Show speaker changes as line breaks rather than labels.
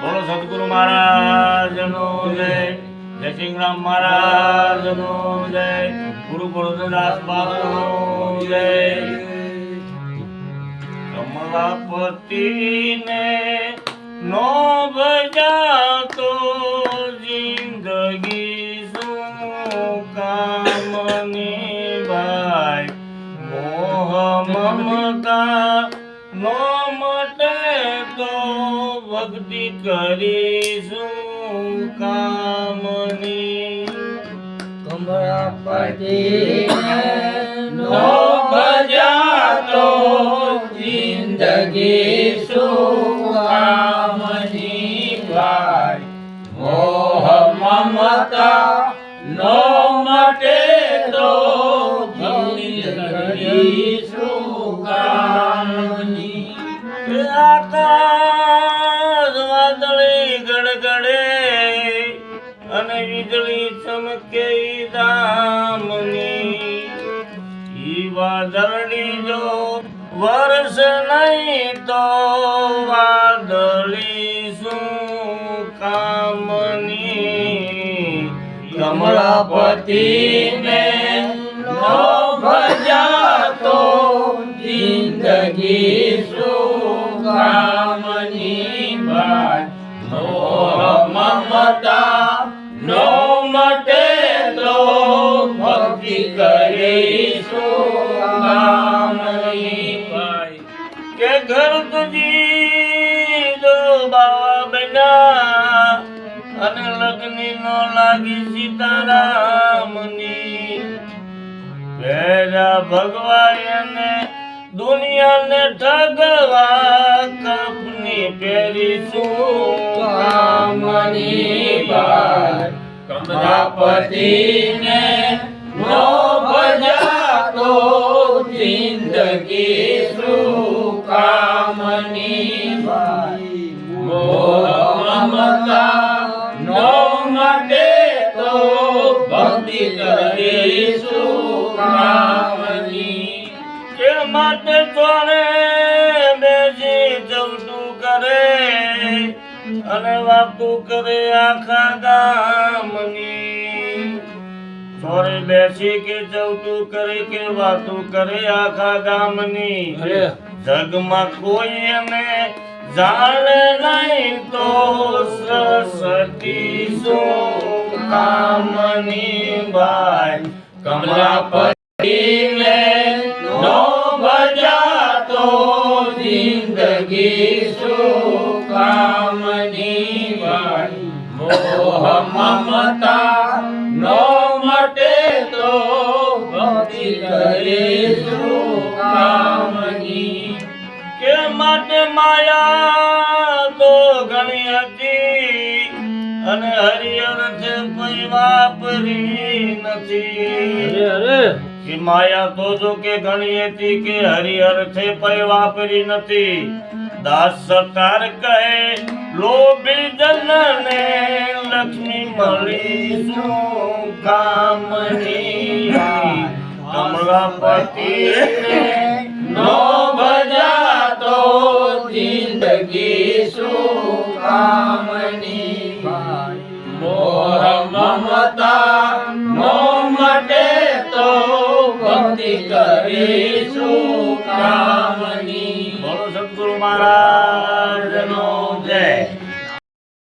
બોલો સદગુરુ મહારાજનો જય. જય શ્રી રામ મહારાજનો જય. ગુરુ ગોરધનદાસ બાપુનો જય. કમલાપતિને નો ભજાતો જિંદગી શું કામની ભાઈ. મોહ મમતા નો મટે તો ભક્તિ કરીશું કામની.
કમળાપતિને નો ભજાતો જિંદગી શું કામની ભાઈ. મોહ મમતા નો મટે તો ભક્તિ કરીશું કામની.
આકાશ વાદળી ગડગડે અને વીજળી ચમકે દામની. ઈ વાદળી જો વર્ષ નહીં તો વાદળી શું કામની.
કમળાપતિને નો ભજાતો જિંદગી શું કામની ભાઈ. મોહ મમતા નો મટે તો ભક્તિ કરીશું કામની ભાઈ.
કે ઘર તુજી જો બાવા બન્યા અને લગ્ની નો લાગી સીતારામની. પેરા ભગવાને દુનિયાને ઠગવા કપની પહેરીશું
કામની ભાઈ. કમળાપતિને નો ભજાતો જિંદગી શું કામની ભાઈ. મોહ મમતા નો મટે તો ભક્તિ કરીશું કામની.
કે માટે ચોરે બેસી જવતું કરે અને વાતું કરે આખા ગામની. ચોરે બેસી કે જવતું કરે કે વાતું કરે આખા ગામની. જગમાં કોઈ એને જાણે નહીં તો સરસ્વતી શું કામની ભાઈ.
કમળાપતિને નો ભજાતો જિંદગી શું કામની ભાઈ. મોહ મમતા નો મટે તો ભક્તિ કરીશું કામની.
કે માટે માયા તો ઘણી હતી અને હરિહરથી કોઈ વાપરી નથી. કે માયા તો જો કે ઘણી હતી કે હરિહરથી કોઈ વાપરી નથી. દાસ સરકાર કહે લોભી જનને લક્ષ્મી મળી શું કામની. કમળાપતિને
નો ભજાતો જિંદગી શું કામની ભાઈ. મોહ મમતા નો મટે તો ભક્તિ કરીશું કામની.
બોલો સદગુરુ મહારાજનો જય.